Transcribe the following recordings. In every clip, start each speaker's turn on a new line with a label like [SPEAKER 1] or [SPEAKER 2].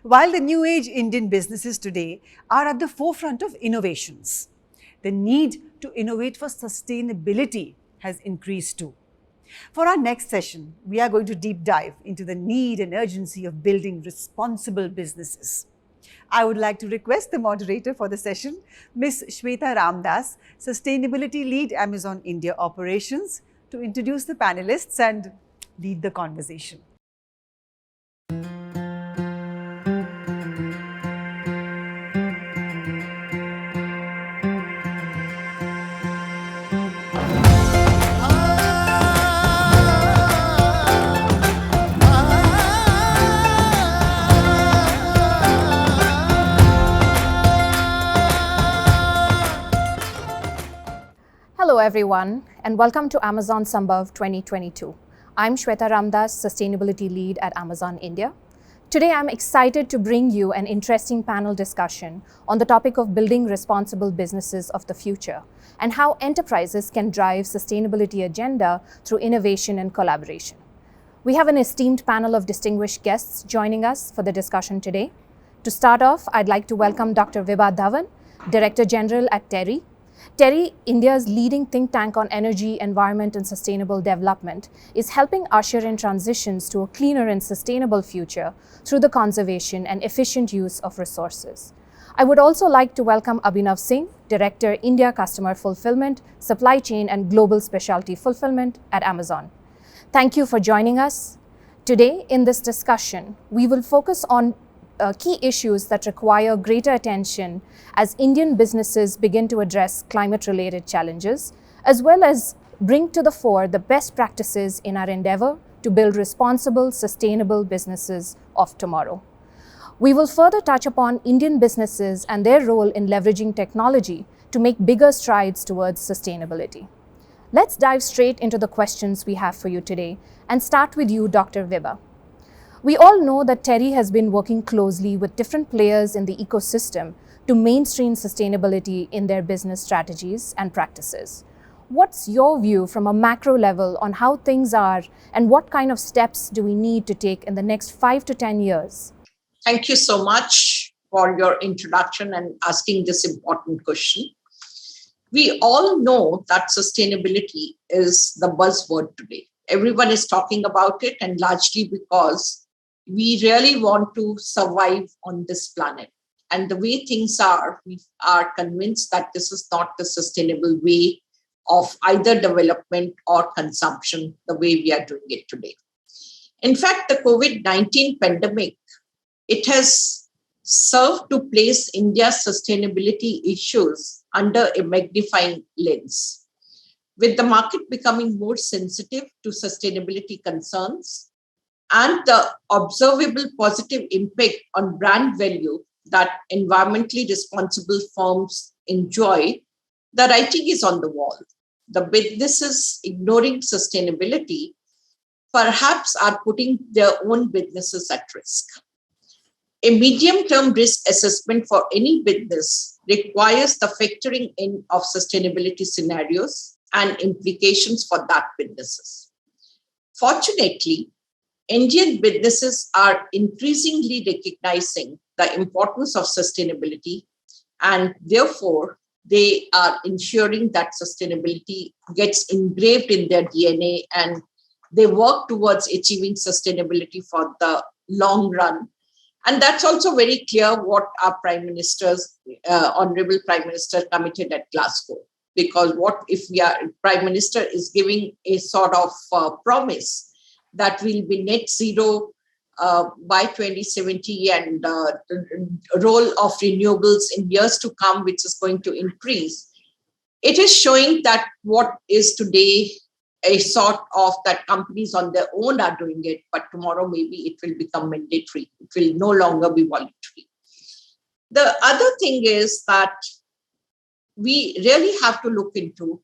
[SPEAKER 1] While the new age Indian businesses today are at the forefront of innovations, the need to innovate for sustainability has increased too. For our next session, we are going to deep dive into the need and urgency of building responsible businesses. I would like to request the moderator for the session, Ms. Shweta Ramdas, Sustainability Lead, Amazon India Operations, to introduce the panelists and lead the conversation.
[SPEAKER 2] Hello everyone and welcome to Amazon Sambhav 2022. I'm Shweta Ramdas, Sustainability Lead at Amazon India. Today I'm excited to bring you an interesting panel discussion on the topic of building responsible businesses of the future and how enterprises can drive sustainability agenda through innovation and collaboration. We have an esteemed panel of distinguished guests joining us for the discussion today. To start off, I'd like to welcome Dr. Vibha Dhawan, Director General at TERI. TERI, India's leading think tank on energy, environment and sustainable development, is helping usher in transitions to a cleaner and sustainable future through the conservation and efficient use of resources. I would also like to welcome Abhinav Singh, Director, India Customer Fulfillment, Supply Chain and Global Specialty Fulfillment at Amazon. Thank you for joining us. Today, in this discussion, we will focus on key issues that require greater attention as Indian businesses begin to address climate-related challenges, as well as bring to the fore the best practices in our endeavor to build responsible, sustainable businesses of tomorrow. We will further touch upon Indian businesses and their role in leveraging technology to make bigger strides towards sustainability. Let's dive straight into the questions we have for you today and start with you, Dr. Vibha. We all know that TERI has been working closely with different players in the ecosystem to mainstream sustainability in their business strategies and practices. What's your view from a macro level on how things are and what kind of steps do we need to take in the next 5 to 10 years?
[SPEAKER 3] Thank you so much for your introduction and asking this important question. We all know that sustainability is the buzzword today. Everyone is talking about it, and largely because we really want to survive on this planet. And the way things are, we are convinced that this is not the sustainable way of either development or consumption, the way we are doing it today. In fact, the COVID-19 pandemic, it has served to place India's sustainability issues under a magnifying lens. With the market becoming more sensitive to sustainability concerns, and the observable positive impact on brand value that environmentally responsible firms enjoy, the writing is on the wall. The businesses ignoring sustainability perhaps are putting their own businesses at risk. A medium-term risk assessment for any business requires the factoring in of sustainability scenarios and implications for that businesses. Fortunately, Indian businesses are increasingly recognizing the importance of sustainability, and therefore they are ensuring that sustainability gets engraved in their DNA, and they work towards achieving sustainability for the long run. And that's also very clear what our Honorable Prime Minister committed at Glasgow. Because what if Prime Minister is giving a sort of promise that will be net zero by 2070 and role of renewables in years to come, which is going to increase. It is showing that what is today a sort of that companies on their own are doing it, but tomorrow maybe it will become mandatory. It will no longer be voluntary. The other thing is that we really have to look into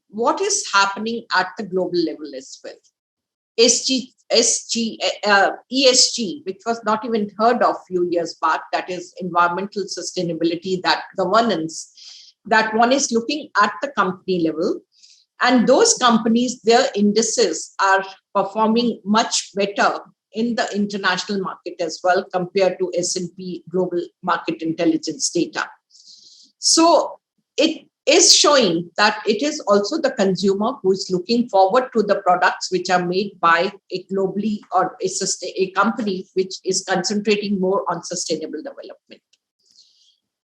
[SPEAKER 3] what is happening at the global level as well. ESG, which was not even heard of a few years back, that is environmental sustainability, that governance, that one is looking at the company level. And those companies, their indices are performing much better in the international market as well compared to S&P Global Market Intelligence data. So it is showing that it is also the consumer who is looking forward to the products which are made by a globally or a company which is concentrating more on sustainable development.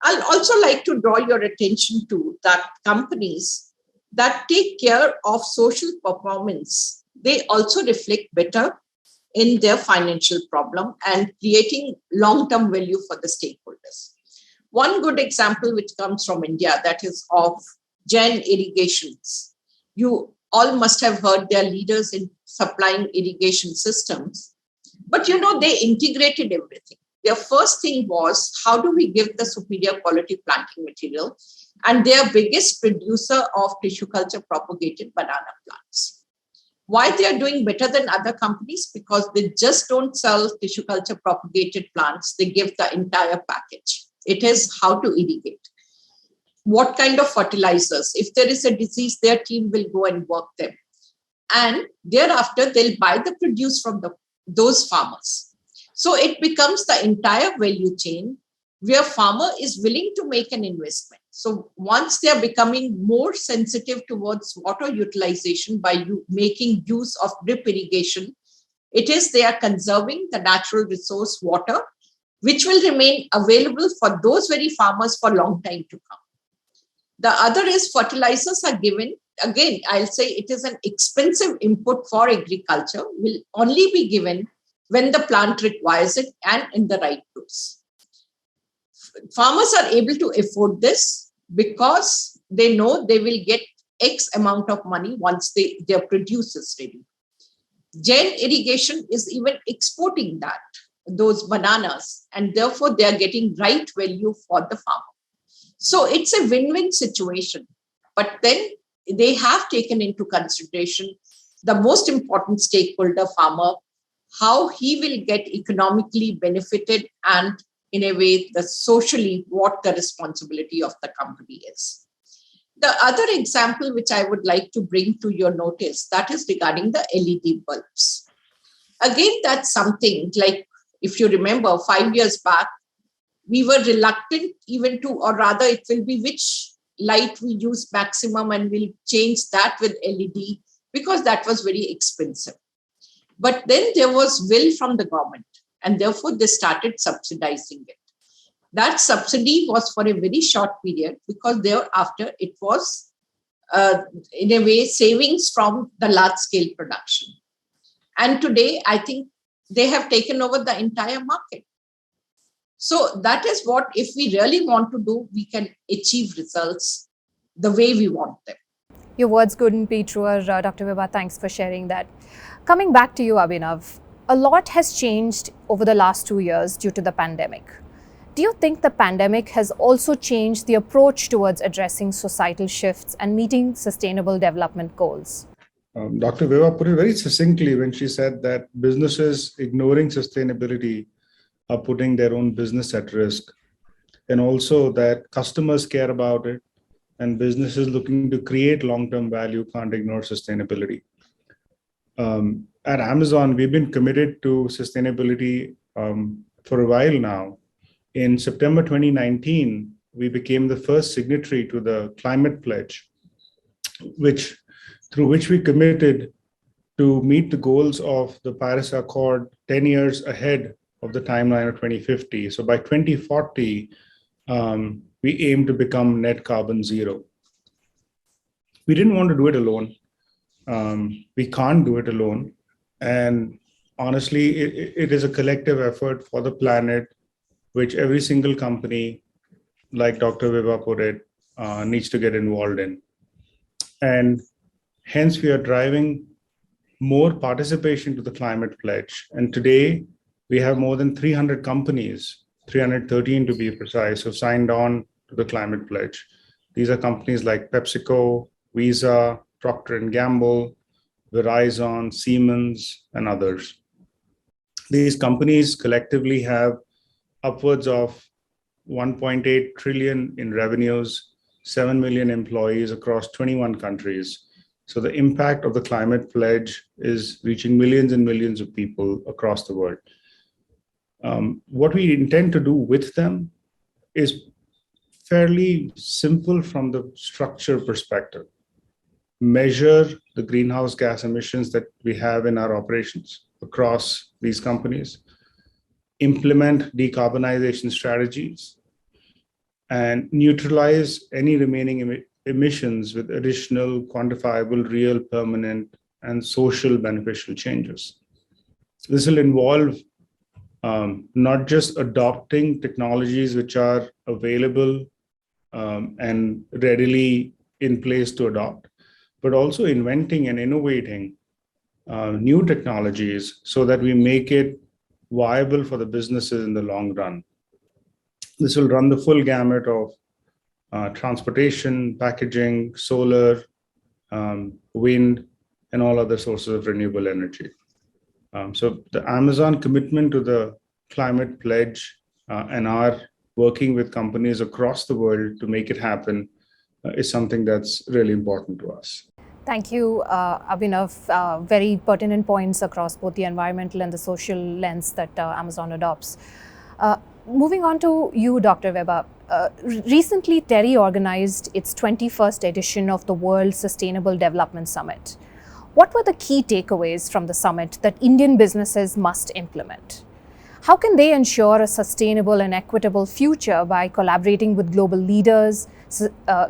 [SPEAKER 3] I'll also like to draw your attention to that companies that take care of social performance, they also reflect better in their financial problem and creating long-term value for the stakeholders. One good example which comes from India, that is of Jain Irrigations. You all must have heard they are leaders in supplying irrigation systems, but they integrated everything. Their first thing was, how do we give the superior quality planting material? And their biggest producer of tissue culture propagated banana plants. Why they are doing better than other companies? Because they just don't sell tissue culture propagated plants. They give the entire package. It is how to irrigate. What kind of fertilizers? If there is a disease, their team will go and work them. And thereafter, they'll buy the produce from those farmers. So it becomes the entire value chain where farmer is willing to make an investment. So once they are becoming more sensitive towards water utilization by making use of drip irrigation, it is they are conserving the natural resource water, which will remain available for those very farmers for a long time to come. The other is fertilizers are given. Again, I'll say it is an expensive input for agriculture, will only be given when the plant requires it and in the right dose. Farmers are able to afford this because they know they will get X amount of money once their produce is ready. Jain Irrigation is even exporting those bananas, and therefore they are getting right value for the farmer. So it's a win-win situation. But then they have taken into consideration the most important stakeholder, farmer, how he will get economically benefited and in a way, socially, what the responsibility of the company is. The other example which I would like to bring to your notice, that is regarding the LED bulbs. Again, that's something like, if you remember, 5 years back, we were reluctant even to, or rather it will be which light we use maximum and we'll change that with LED because that was very expensive. But then there was will from the government and therefore they started subsidizing it. That subsidy was for a very short period because thereafter it was in a way savings from the large scale production. And today I think they have taken over the entire market. So that is what, if we really want to do, we can achieve results the way we want them.
[SPEAKER 2] Your words couldn't be truer, Dr. Vibha. Thanks for sharing that. Coming back to you, Abhinav, a lot has changed over the last 2 years due to the pandemic. Do you think the pandemic has also changed the approach towards addressing societal shifts and meeting sustainable development goals?
[SPEAKER 4] Dr. Vibha put it very succinctly when she said that businesses ignoring sustainability are putting their own business at risk, and also that customers care about it and businesses looking to create long-term value can't ignore sustainability. At Amazon, we've been committed to sustainability for a while now. In September 2019, we became the first signatory to the Climate Pledge, through which we committed to meet the goals of the Paris Accord 10 years ahead of the timeline of 2050. So by 2040, we aim to become net carbon zero. We didn't want to do it alone. We can't do it alone. And honestly, it is a collective effort for the planet, which every single company, like Dr. Vibha put it, needs to get involved in. And hence, we are driving more participation to the Climate Pledge. And today, we have more than 300 companies, 313 to be precise, who signed on to the Climate Pledge. These are companies like PepsiCo, Visa, Procter & Gamble, Verizon, Siemens, and others. These companies collectively have upwards of 1.8 trillion in revenues, 7 million employees across 21 countries. So the impact of the climate pledge is reaching millions and millions of people across the world. What we intend to do with them is fairly simple from the structure perspective. Measure the greenhouse gas emissions that we have in our operations across these companies, implement decarbonization strategies, and neutralize any remaining emissions with additional quantifiable, real, permanent, and social beneficial changes. This will involve not just adopting technologies which are available and readily in place to adopt, but also inventing and innovating new technologies so that we make it viable for the businesses in the long run. This will run the full gamut of transportation, packaging, solar, wind, and all other sources of renewable energy. So the Amazon commitment to the climate pledge and our working with companies across the world to make it happen is something that's really important to us.
[SPEAKER 2] Thank you, Abhinav. Very pertinent points across both the environmental and the social lens that Amazon adopts. Moving on to you, Dr. Vibha. Recently, TERI organized its 21st edition of the World Sustainable Development Summit. What were the key takeaways from the summit that Indian businesses must implement? How can they ensure a sustainable and equitable future by collaborating with global leaders,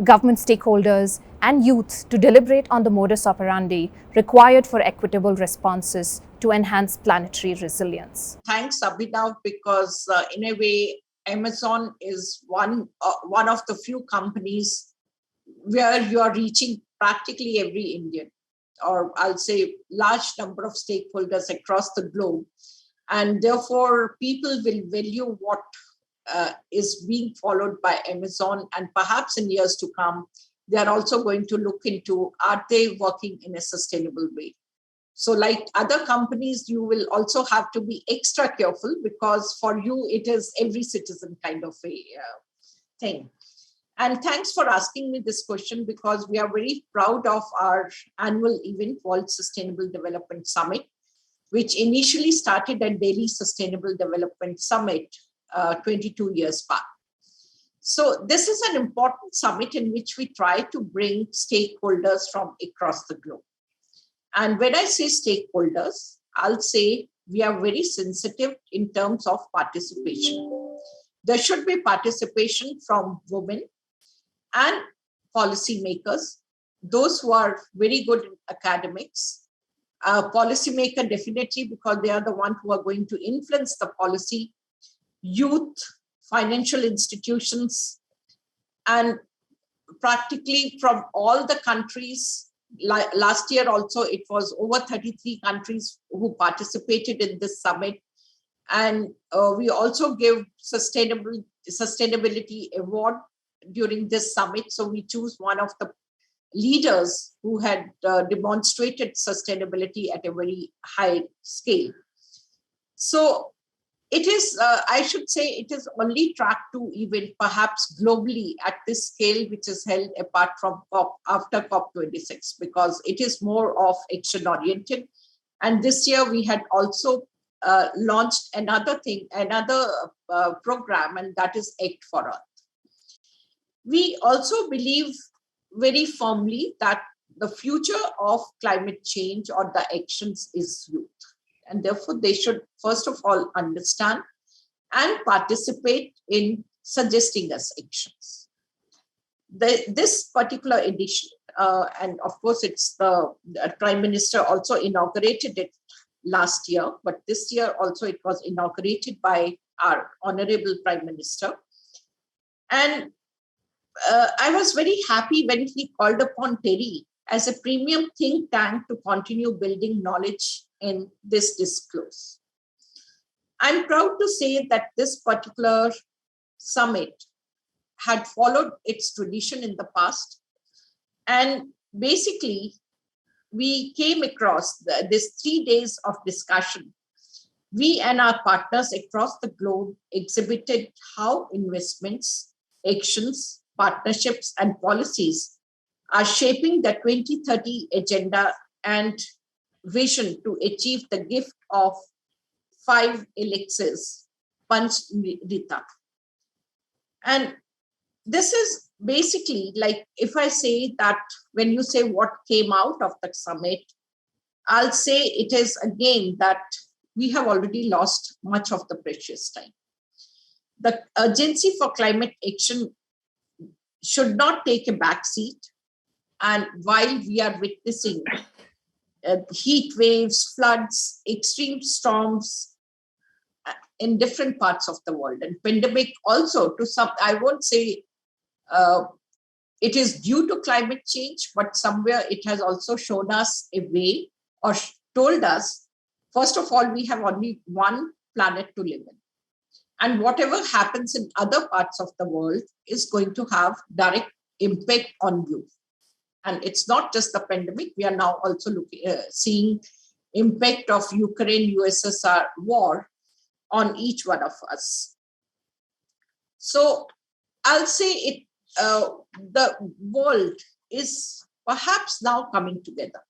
[SPEAKER 2] government stakeholders, and youth to deliberate on the modus operandi required for equitable responses to enhance planetary resilience?
[SPEAKER 3] Thanks, Abhinav, because in a way, Amazon is one of the few companies where you are reaching practically every Indian, or I'll say large number of stakeholders across the globe. And therefore, people will value what is being followed by Amazon. And perhaps in years to come, they are also going to look into, are they working in a sustainable way? So like other companies, you will also have to be extra careful because for you, it is every citizen kind of a thing. And thanks for asking me this question because we are very proud of our annual event, World Sustainable Development Summit, which initially started at Delhi Sustainable Development Summit 22 years back. So this is an important summit in which we try to bring stakeholders from across the globe. And when I say stakeholders, I'll say we are very sensitive in terms of participation. There should be participation from women and policymakers, those who are very good in academics, policymaker definitely because they are the ones who are going to influence the policy, youth, financial institutions, and practically from all the countries. Last year also, it was over 33 countries who participated in this summit. And we also give sustainability award during this summit. So we choose one of the leaders who had demonstrated sustainability at a very high scale. So it is, I should say, it is only track 2 event, perhaps globally at this scale, which is held apart from after COP26, because it is more of action-oriented. And this year we had also launched another program, and that is Act for Earth. We also believe very firmly that the future of climate change or the actions is youth. And therefore, they should, first of all, understand and participate in suggesting us actions. This particular edition, and of course, it's the Prime Minister also inaugurated it last year, but this year also it was inaugurated by our Honorable Prime Minister. And I was very happy when he called upon TERI as a premium think tank to continue building knowledge in this discourse. I'm proud to say that this particular summit had followed its tradition in the past. And basically, we came across this 3 days of discussion. We and our partners across the globe exhibited how investments, actions, partnerships, and policies are shaping the 2030 agenda and vision to achieve the gift of 5 elixirs, Panchrita. And this is basically like, if I say that when you say what came out of the summit, I'll say it is again that we have already lost much of the precious time. The urgency for climate action should not take a backseat. And while we are witnessing heat waves, floods, extreme storms in different parts of the world, and pandemic also to some, I won't say it is due to climate change, but somewhere it has also shown us a way, or told us, first of all, we have only one planet to live in. And whatever happens in other parts of the world is going to have direct impact on you. And it's not just the pandemic. We are now also seeing impact of Ukraine-USSR war on each one of us. So I'll say the world is perhaps now coming together.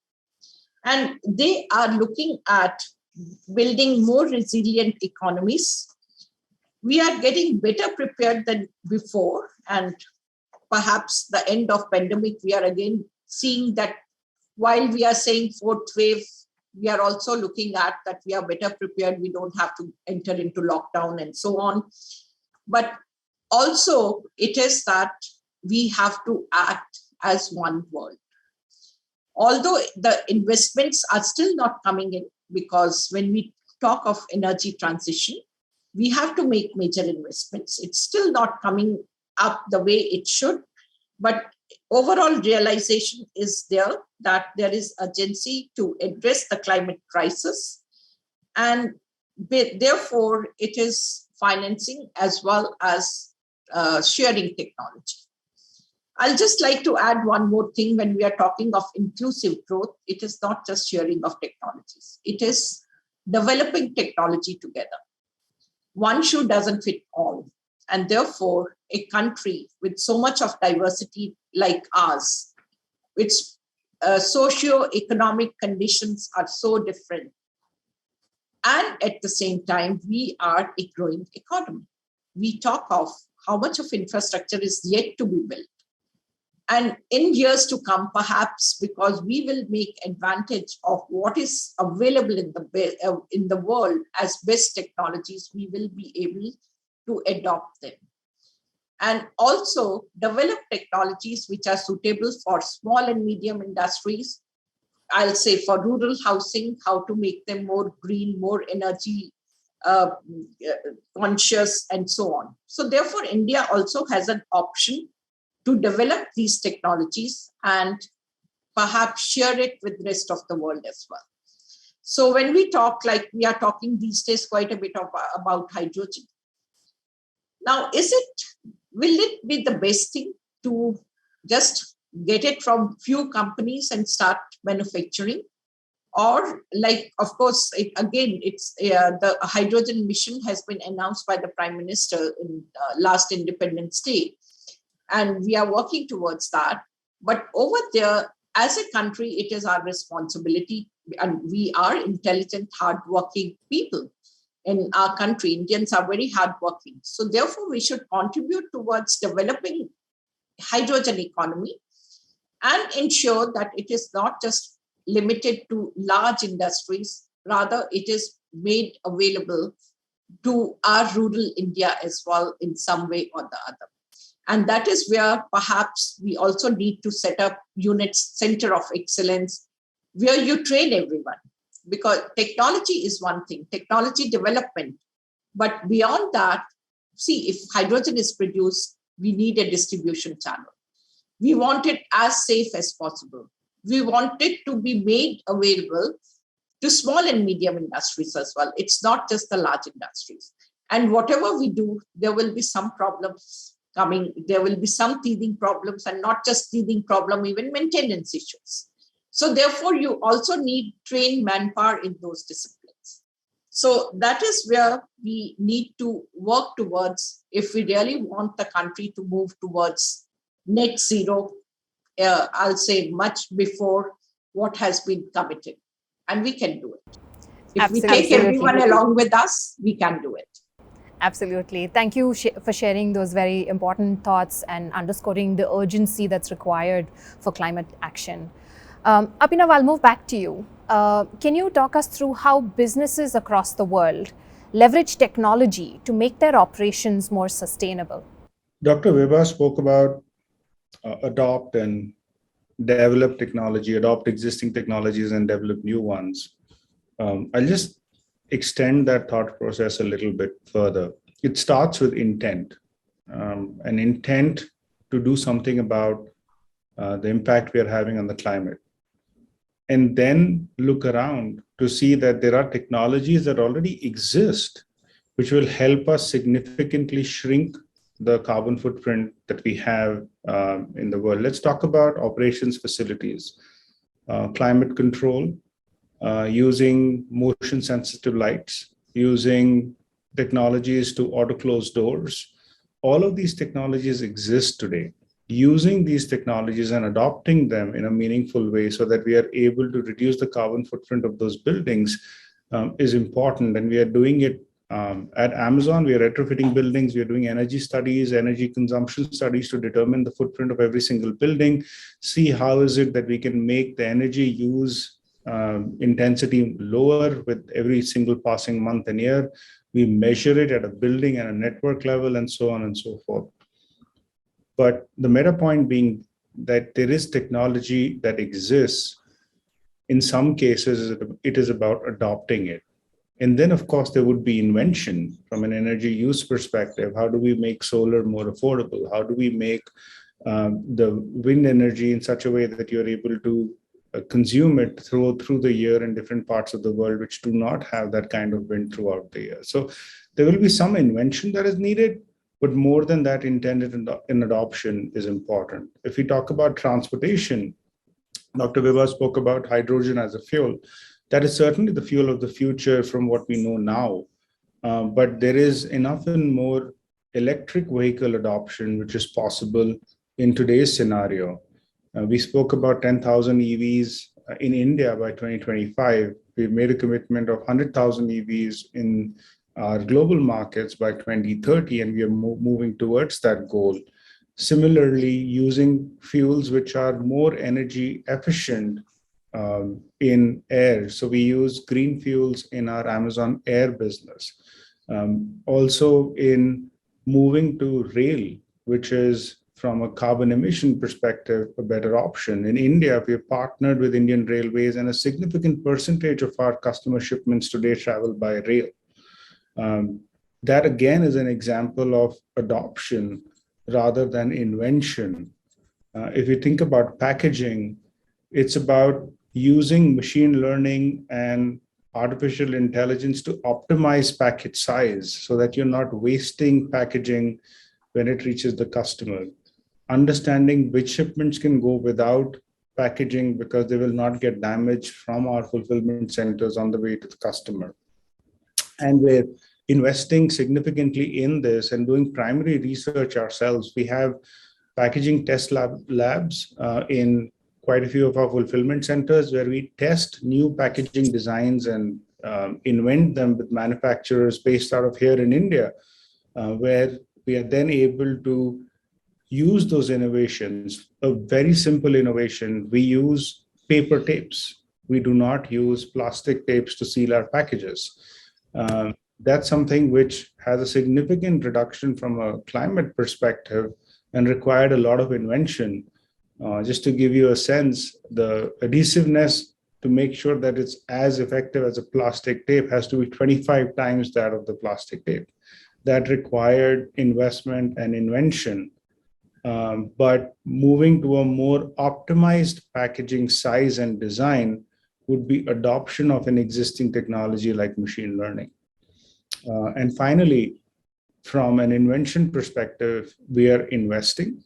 [SPEAKER 3] And they are looking at building more resilient economies. We are getting better prepared than before. And perhaps the end of pandemic, we are again seeing that while we are saying fourth wave, we are also looking at that we are better prepared. We don't have to enter into lockdown and so on. But also it is that we have to act as one world. Although the investments are still not coming in, because when we talk of energy transition, we have to make major investments. It's still not coming up the way it should, but overall realization is there that there is urgency to address the climate crisis, and therefore it is financing as well as sharing technology. I'll just like to add one more thing. When we are talking of inclusive growth, it is not just sharing of technologies. It is developing technology together. One shoe doesn't fit all. And therefore, a country with so much of diversity like ours, its socio-economic conditions are so different. And at the same time, we are a growing economy. We talk of how much of infrastructure is yet to be built. And in years to come, perhaps because we will make advantage of what is available in the world as best technologies, we will be able to adopt them. And also develop technologies which are suitable for small and medium industries. I'll say for rural housing, how to make them more green, more energy conscious, and so on. So therefore, India also has an option to develop these technologies and perhaps share it with the rest of the world as well. So when we talk, like we are talking these days quite a bit about hydrogen. Now, will it be the best thing to just get it from few companies and start manufacturing? Or like, of course, the hydrogen mission has been announced by the Prime Minister in last Independence Day. And we are working towards that. But over there, as a country, it is our responsibility, and we are intelligent, hardworking people in our country. Indians are very hardworking. So therefore, we should contribute towards developing hydrogen economy and ensure that it is not just limited to large industries, rather it is made available to our rural India as well in some way or the other. And that is where perhaps we also need to set up units, center of excellence, where you train everyone. Because technology is one thing, technology development. But beyond that, see, if hydrogen is produced, we need a distribution channel. We want it as safe as possible. We want it to be made available to small and medium industries as well. It's not just the large industries. And whatever we do, there will be some problems coming. There will be some teething problems, and not just teething problem, even maintenance issues. So therefore, you also need trained manpower in those disciplines. So that is where we need to work towards if we really want the country to move towards net zero I'll say much before what has been committed. And we can do it. If we take everyone along with us, we can do it.
[SPEAKER 2] Absolutely. Thank you for sharing those very important thoughts and underscoring the urgency that's required for climate action. Abhinav, I'll move back to you. Can you talk us through how businesses across the world leverage technology to make their operations more sustainable?
[SPEAKER 4] Dr. Vibha spoke about adopt and develop technology, adopt existing technologies and develop new ones. I'll just extend that thought process a little bit further. It starts with intent, an intent to do something about the impact we are having on the climate. And then look around to see that there are technologies that already exist, which will help us significantly shrink the carbon footprint that we have in the world. Let's talk about operations facilities, climate control, using motion sensitive lights, using technologies to auto close doors. All of these technologies exist today. Using these technologies and adopting them in a meaningful way so that we are able to reduce the carbon footprint of those buildings is important. And we are doing it at Amazon. We are retrofitting buildings. We are doing energy studies, energy consumption studies to determine the footprint of every single building, see how is it that we can make the energy use intensity lower with every single passing month and year. We measure it at a building and a network level and so on and so forth. But the meta point being that there is technology that exists. In some cases, it is about adopting it. And then, of course, there would be invention from an energy use perspective. How do we make solar more affordable? How do we make the wind energy in such a way that you're able to consume it through the year in different parts of the world, which do not have that kind of wind throughout the year? So there will be some invention that is needed, but more than that, intended in adoption is important. If we talk about transportation, Dr. Vibha spoke about hydrogen as a fuel. That is certainly the fuel of the future from what we know now. But there is enough and more electric vehicle adoption, which is possible in today's scenario. We spoke about 10,000 EVs in India by 2025. We've made a commitment of 100,000 EVs in our global markets by 2030, and we are moving towards that goal. Similarly, using fuels which are more energy efficient in air. So we use green fuels in our Amazon Air business. Also in moving to rail, which is from a carbon emission perspective, a better option. In India, we have partnered with Indian Railways, and a significant percentage of our customer shipments today travel by rail. That again is an example of adoption rather than invention. If you think about packaging, it's about using machine learning and artificial intelligence to optimize package size so that you're not wasting packaging when it reaches the customer. Understanding which shipments can go without packaging because they will not get damaged from our fulfillment centers on the way to the customer. And we're investing significantly in this and doing primary research ourselves. We have packaging test labs in quite a few of our fulfillment centers where we test new packaging designs and invent them with manufacturers based out of here in India, where we are then able to use those innovations. A very simple innovation, we use paper tapes. We do not use plastic tapes to seal our packages. That's something which has a significant reduction from a climate perspective and required a lot of invention. Just to give you a sense, the adhesiveness to make sure that it's as effective as a plastic tape has to be 25 times that of the plastic tape. That required investment and invention. But moving to a more optimized packaging size and design would be adoption of an existing technology like machine learning. And finally, from an invention perspective, we are investing.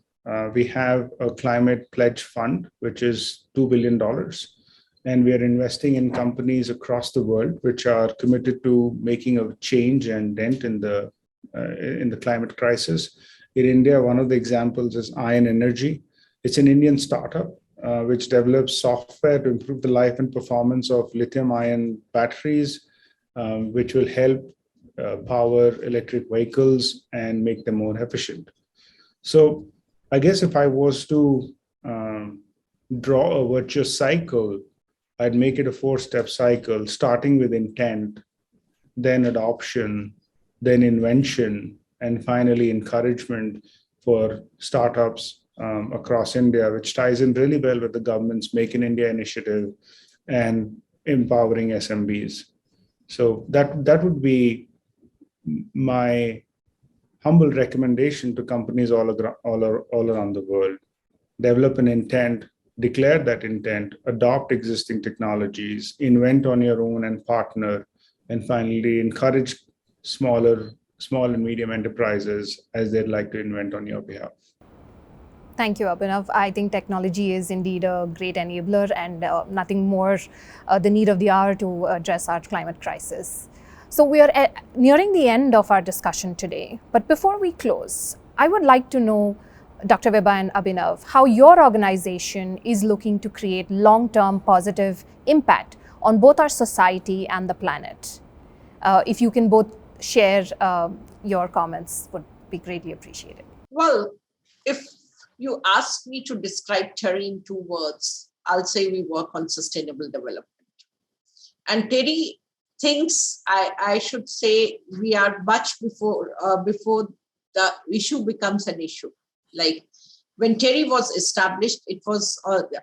[SPEAKER 4] We have a climate pledge fund, which is $2 billion. And we are investing in companies across the world, which are committed to making a change and dent in the climate crisis. In India, one of the examples is Ion Energy. It's an Indian startup which develops software to improve the life and performance of lithium-ion batteries, which will help power electric vehicles and make them more efficient. So I guess if I was to draw a virtuous cycle, I'd make it a 4-step cycle, starting with intent, then adoption, then invention, and finally encouragement for startups across India, which ties in really well with the government's Make in India initiative and empowering SMBs. So that would be my humble recommendation to companies all around the world. Develop an intent, declare that intent, adopt existing technologies, invent on your own and partner, and finally encourage small and medium enterprises as they'd like to invent on your behalf.
[SPEAKER 2] Thank you, Abhinav. I think technology is indeed a great enabler and nothing more the need of the hour to address our climate crisis. So we are nearing the end of our discussion today. But before we close, I would like to know, Dr. Vibha and Abhinav, how your organization is looking to create long-term positive impact on both our society and the planet. If you can both share your comments, would be greatly appreciated.
[SPEAKER 3] Well, if you ask me to describe TERI in 2 words, I'll say we work on sustainable development. And TERI thinks, I should say, we are much before the issue becomes an issue. Like when TERI was established, it was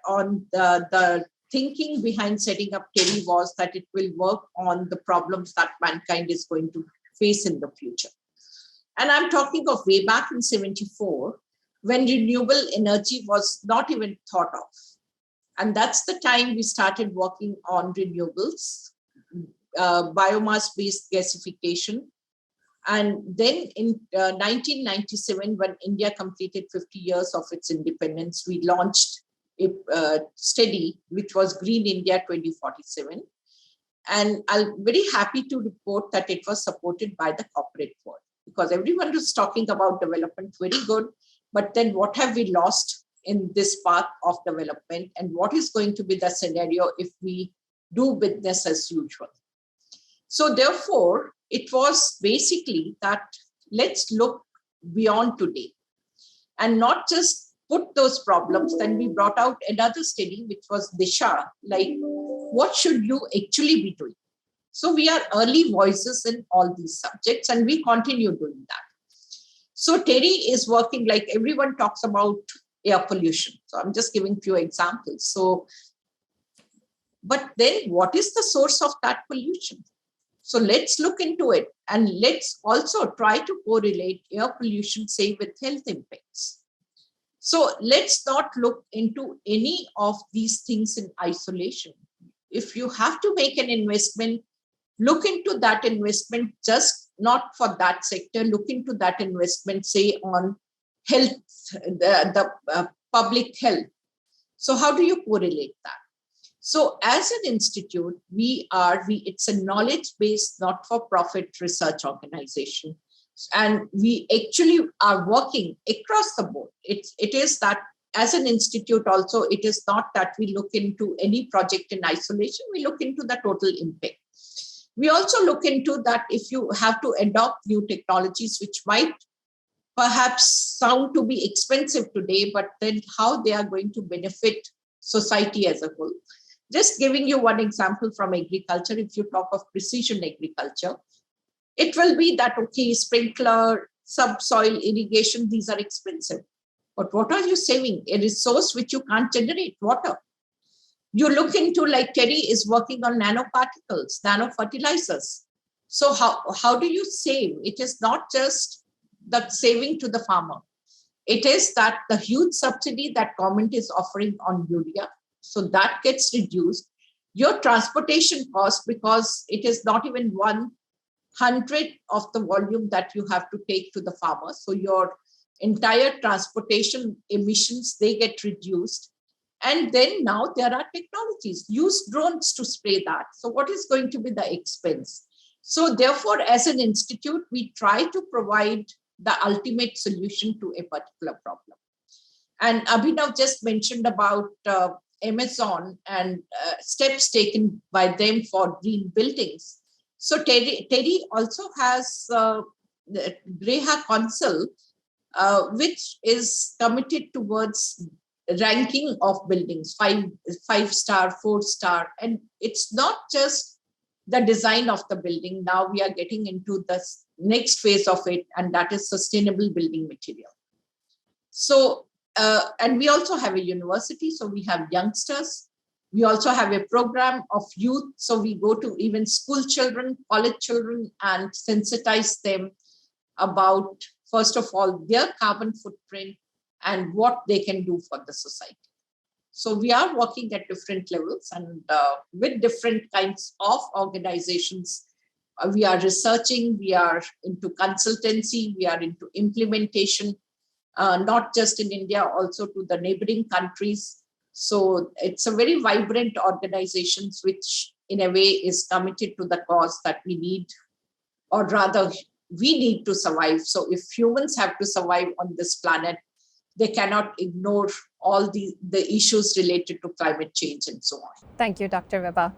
[SPEAKER 3] on the thinking behind setting up TERI was that it will work on the problems that mankind is going to face in the future. And I'm talking of way back in 1974, when renewable energy was not even thought of. And that's the time we started working on renewables, biomass-based gasification. And then in 1997, when India completed 50 years of its independence, we launched a study, which was Green India 2047. And I'm very happy to report that it was supported by the corporate world, because everyone was talking about development, very good. But then what have we lost in this path of development? And what is going to be the scenario if we do business as usual? So therefore, it was basically that let's look beyond today and not just put those problems. Then we brought out another study, which was Disha, like what should you actually be doing? So we are early voices in all these subjects, and we continue doing that. So TERI is working, like everyone talks about air pollution. So I'm just giving few examples. So, but then what is the source of that pollution? So let's look into it, and let's also try to correlate air pollution, say, with health impacts. So let's not look into any of these things in isolation. If you have to make an investment, look into that investment just not for that sector, look into that investment, say, on health, the public health. So how do you correlate that? So as an institute, it's a knowledge-based, not-for-profit research organization. And we actually are working across the board. It is that as an institute also, it is not that we look into any project in isolation, we look into the total impact. We also look into that if you have to adopt new technologies, which might perhaps sound to be expensive today, but then how they are going to benefit society as a whole. Just giving you one example from agriculture, if you talk of precision agriculture, it will be that, okay, sprinkler, subsoil irrigation, these are expensive. But what are you saving? A resource which you can't generate, water. You look into, like TERI is working on nanoparticles, nanofertilizers. So how do you save? It is not just the saving to the farmer. It is that the huge subsidy that government is offering on urea, so that gets reduced. Your transportation cost, because it is not even 1/100 of the volume that you have to take to the farmer. So your entire transportation emissions, they get reduced. And then now there are technologies. Use drones to spray that. So what is going to be the expense? So therefore, as an institute, we try to provide the ultimate solution to a particular problem. And Abhinav just mentioned about Amazon and steps taken by them for green buildings. So TERI also has the Greha Council, which is committed towards ranking of buildings, five star, 4-star. And it's not just the design of the building. Now we are getting into the next phase of it, and that is sustainable building material. So, and we also have a university, so we have youngsters. We also have a program of youth, so we go to even school children, college children, and sensitize them about, first of all, their carbon footprint and what they can do for the society. So we are working at different levels and with different kinds of organizations. We are researching, we are into consultancy, we are into implementation, not just in India, also to the neighboring countries. So it's a very vibrant organization, which in a way is committed to the cause that we need, or rather we need to survive. So if humans have to survive on this planet, they cannot ignore all the issues related to climate change and so on.
[SPEAKER 2] Thank you, Dr. Vibha.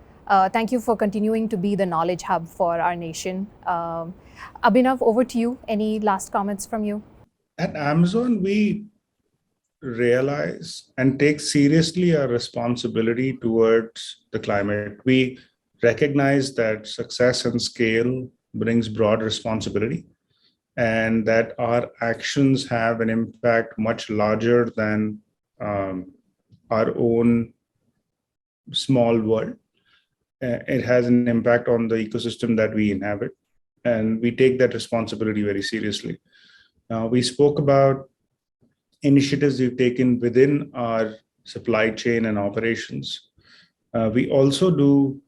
[SPEAKER 2] Thank you for continuing to be the knowledge hub for our nation. Abhinav, over to you. Any last comments from you?
[SPEAKER 4] At Amazon, we realize and take seriously our responsibility towards the climate. We recognize that success and scale brings broad responsibility, and that our actions have an impact much larger than our own small world. It has an impact on the ecosystem that we inhabit, and we take that responsibility very seriously. We spoke about initiatives we've taken within our supply chain and operations. We also do,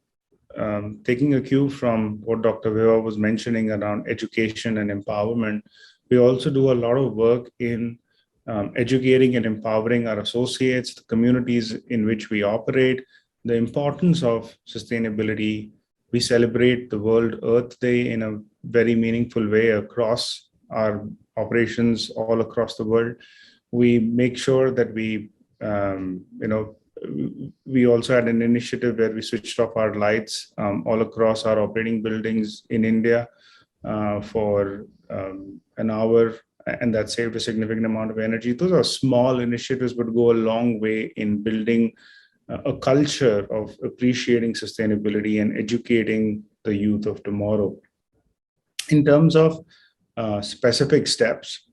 [SPEAKER 4] taking a cue from what Dr. Vibha was mentioning around education and empowerment, we also do a lot of work in educating and empowering our associates, the communities in which we operate, the importance of sustainability. We celebrate the World Earth Day in a very meaningful way across our operations all across the world. We make sure that we also had an initiative where we switched off our lights all across our operating buildings in India for an hour, and that saved a significant amount of energy. Those are small initiatives, but go a long way in building a culture of appreciating sustainability and educating the youth of tomorrow. In terms of specific steps,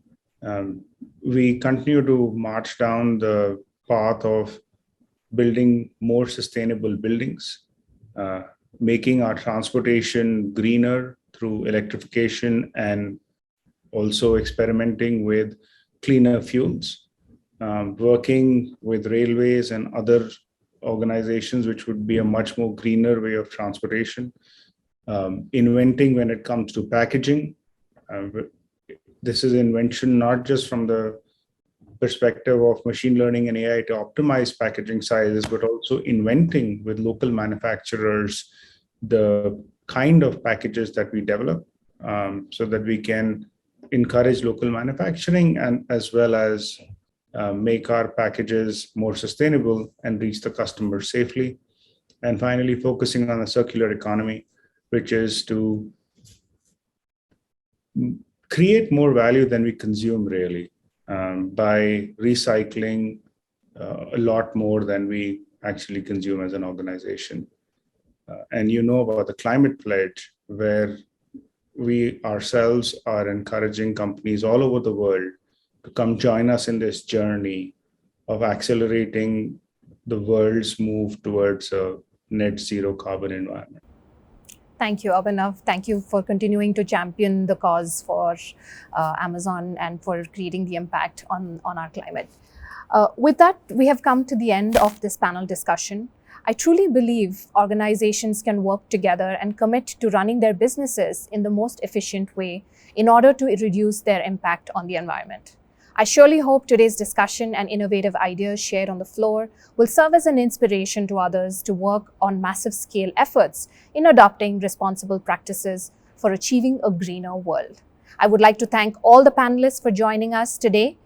[SPEAKER 4] we continue to march down the path of building more sustainable buildings, making our transportation greener through electrification, and also experimenting with cleaner fuels, working with railways and other organizations which would be a much more greener way of transportation, inventing when it comes to packaging. This is invention not just from the perspective of machine learning and AI to optimize packaging sizes, but also inventing with local manufacturers the kind of packages that we develop, so that we can encourage local manufacturing and as well as make our packages more sustainable and reach the customer safely. And finally, focusing on the circular economy, which is to create more value than we consume, really, by recycling a lot more than we actually consume as an organization. And you know about the climate pledge, where we ourselves are encouraging companies all over the world to come join us in this journey of accelerating the world's move towards a net zero carbon environment.
[SPEAKER 2] Thank you, Abhinav. Thank you for continuing to champion the cause for Amazon and for creating the impact on our climate. With that, we have come to the end of this panel discussion. I truly believe organizations can work together and commit to running their businesses in the most efficient way in order to reduce their impact on the environment. I surely hope today's discussion and innovative ideas shared on the floor will serve as an inspiration to others to work on massive scale efforts in adopting responsible practices for achieving a greener world. I would like to thank all the panelists for joining us today.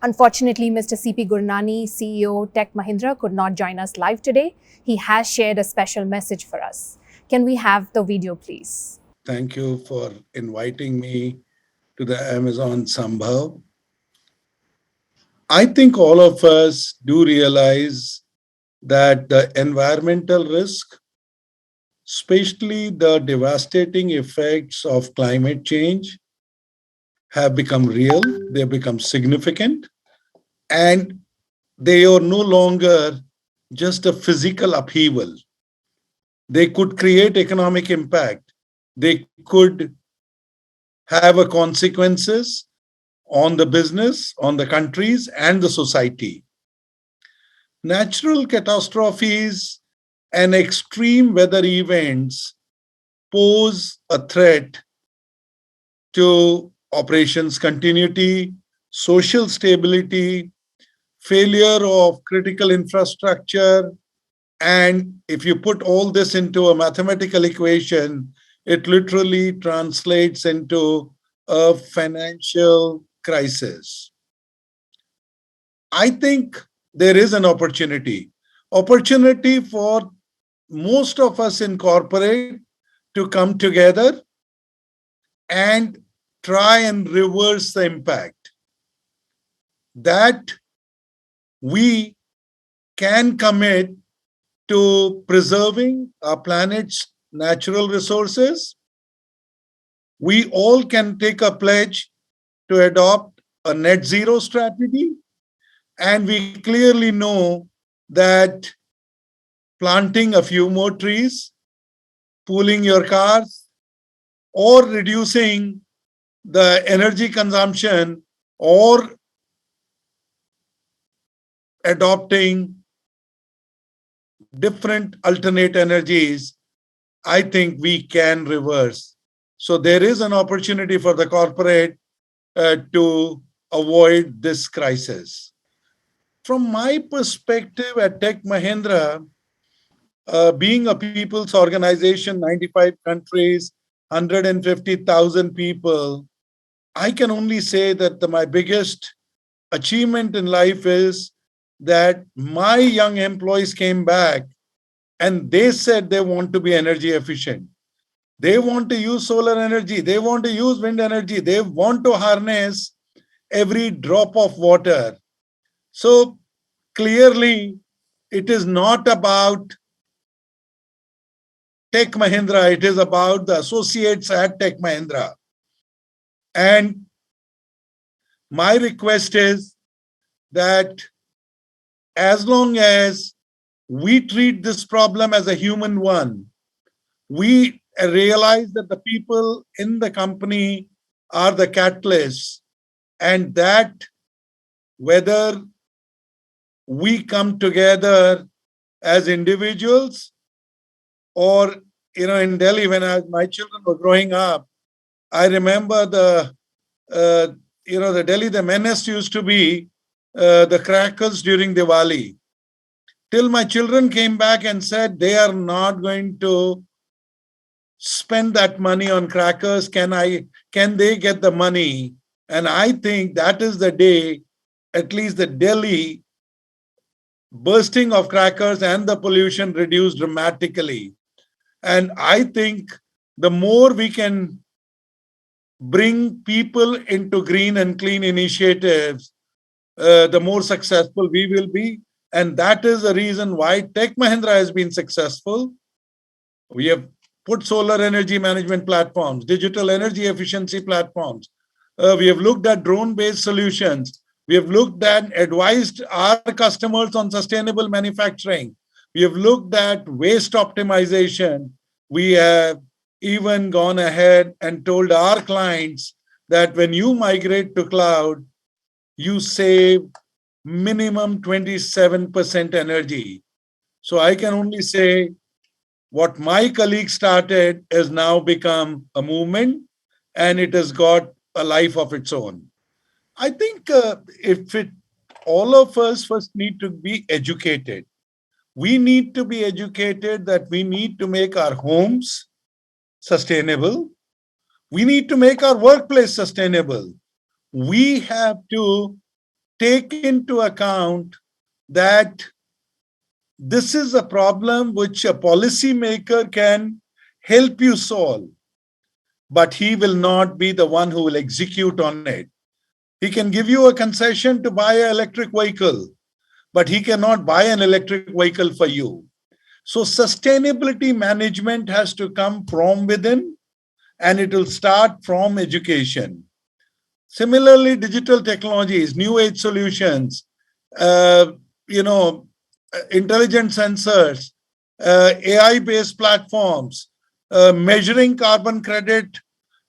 [SPEAKER 2] Unfortunately, Mr. C.P. Gurnani, CEO Tech Mahindra, could not join us live today. He has shared a special message for us. Can we have the video, please?
[SPEAKER 5] Thank you for inviting me to the Amazon Sambhav. I think all of us do realize that the environmental risk, especially the devastating effects of climate change, have become real, they've become significant, and they are no longer just a physical upheaval. They could create economic impact. They could have a consequences on the business, on the countries, and the society. Natural catastrophes and extreme weather events pose a threat to operations continuity, social stability, failure of critical infrastructure. And if you put all this into a mathematical equation, it literally translates into a financial crisis. I think there is an opportunity for most of us in corporate to come together and try and reverse the impact, that we can commit to preserving our planet's natural resources. We all can take a pledge to adopt a net zero strategy. And we clearly know that planting a few more trees, pooling your cars, or reducing the energy consumption, or adopting different alternate energies, I think we can reverse. So there is an opportunity for the corporate to avoid this crisis. From my perspective at Tech Mahindra, being a people's organization, 95 countries, 150,000 people, I can only say that my biggest achievement in life is that my young employees came back and they said they want to be energy efficient. They want to use solar energy. They want to use wind energy. They want to harness every drop of water. So clearly, it is not about Tech Mahindra, it is about the associates at Tech Mahindra. And my request is that as long as we treat this problem as a human one, we realize that the people in the company are the catalysts, and that whether we come together as individuals or, in Delhi, when my children were growing up, I remember the Delhi, the menace used to be the crackers during Diwali. Till my children came back and said they are not going to spend that money on crackers. Can they get the money? And I think that is the day, at least the Delhi bursting of crackers and the pollution reduced dramatically. And I think the more we can bring people into green and clean initiatives, the more successful we will be. And that is the reason why Tech Mahindra has been successful. We have put solar energy management platforms, digital energy efficiency platforms. We have looked at drone-based solutions. We have looked at advised our customers on sustainable manufacturing. We have looked at waste optimization. We have even gone ahead and told our clients that when you migrate to cloud, you save minimum 27% energy. So I can only say what my colleague started has now become a movement, and it has got a life of its own. I think all of us first need to be educated. We need to be educated that we need to make our homes sustainable. We need to make our workplace sustainable. We have to take into account that this is a problem which a policymaker can help you solve, but he will not be the one who will execute on it. He can give you a concession to buy an electric vehicle, but he cannot buy an electric vehicle for you. So sustainability management has to come from within, and it will start from education. Similarly, digital technologies, new age solutions, uh, intelligent sensors, AI-based platforms, measuring carbon credit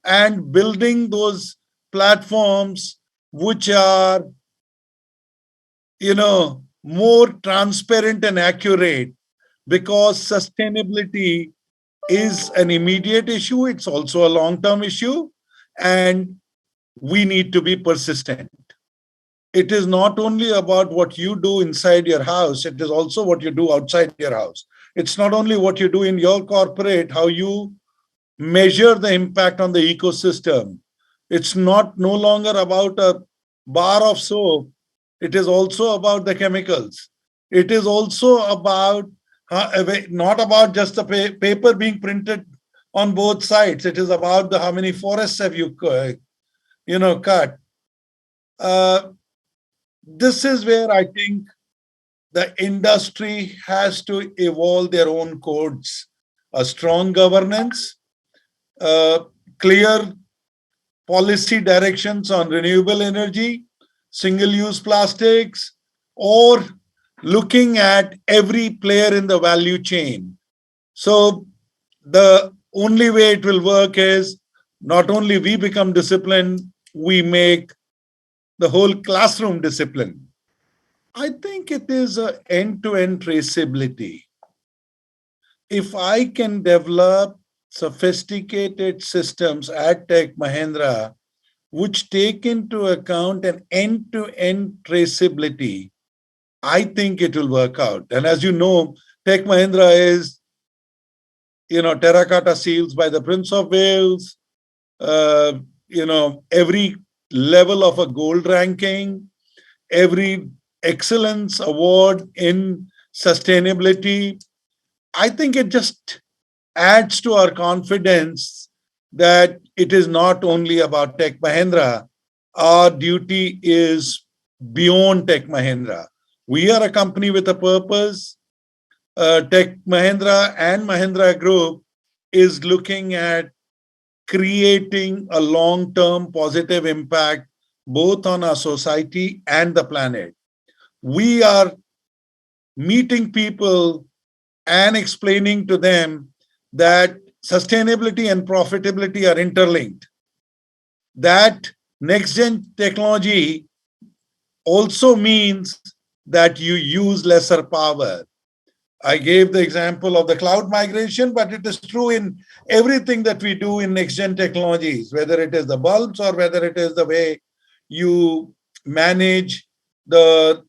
[SPEAKER 5] and building those platforms which are, more transparent and accurate, because sustainability is an immediate issue. It's also a long-term issue, and we need to be persistent. It is not only about what you do inside your house, it is also what you do outside your house. It's not only what you do in your corporate, how you measure the impact on the ecosystem. It's no longer about a bar of soap. It is also about the chemicals. It is also about not about just the paper being printed on both sides. It is about how many forests have you cut. This is where I think the industry has to evolve their own codes, a strong governance, clear policy directions on renewable energy, single-use plastics, or looking at every player in the value chain. So the only way it will work is not only we become disciplined, we make the whole classroom disciplined. I think it is an end-to-end traceability. If I can develop sophisticated systems at Tech Mahindra which take into account an end-to-end traceability, I think it will work out. And as you know, Tech Mahindra is, terracotta seals by the Prince of Wales, every level of a gold ranking, every excellence award in sustainability. I think it just adds to our confidence that it is not only about Tech Mahindra. Our duty is beyond Tech Mahindra. We are a company with a purpose. Tech Mahindra and Mahindra Group is looking at creating a long-term positive impact both on our society and the planet. We are meeting people and explaining to them that sustainability and profitability are interlinked. That next-gen technology also means that you use lesser power. I gave the example of the cloud migration, but it is true in everything that we do in next-gen technologies, whether it is the bulbs or whether it is the way you manage the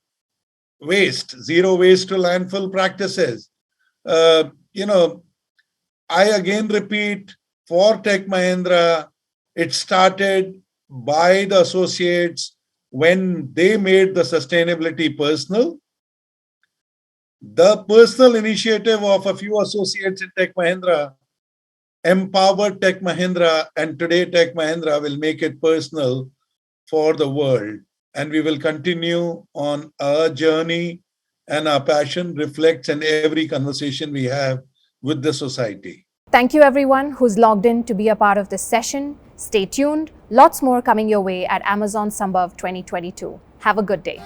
[SPEAKER 5] waste, zero waste to landfill practices. I again repeat, for Tech Mahindra, it started by the associates when they made the sustainability personal. The personal initiative of a few associates in Tech Mahindra empowered Tech Mahindra, and today Tech Mahindra will make it personal for the world. And we will continue on our journey, and our passion reflects in every conversation we have with the society.
[SPEAKER 2] Thank you everyone who's logged in to be a part of this session. Stay tuned. Lots more coming your way at Amazon Sambhav 2022. Have a good day.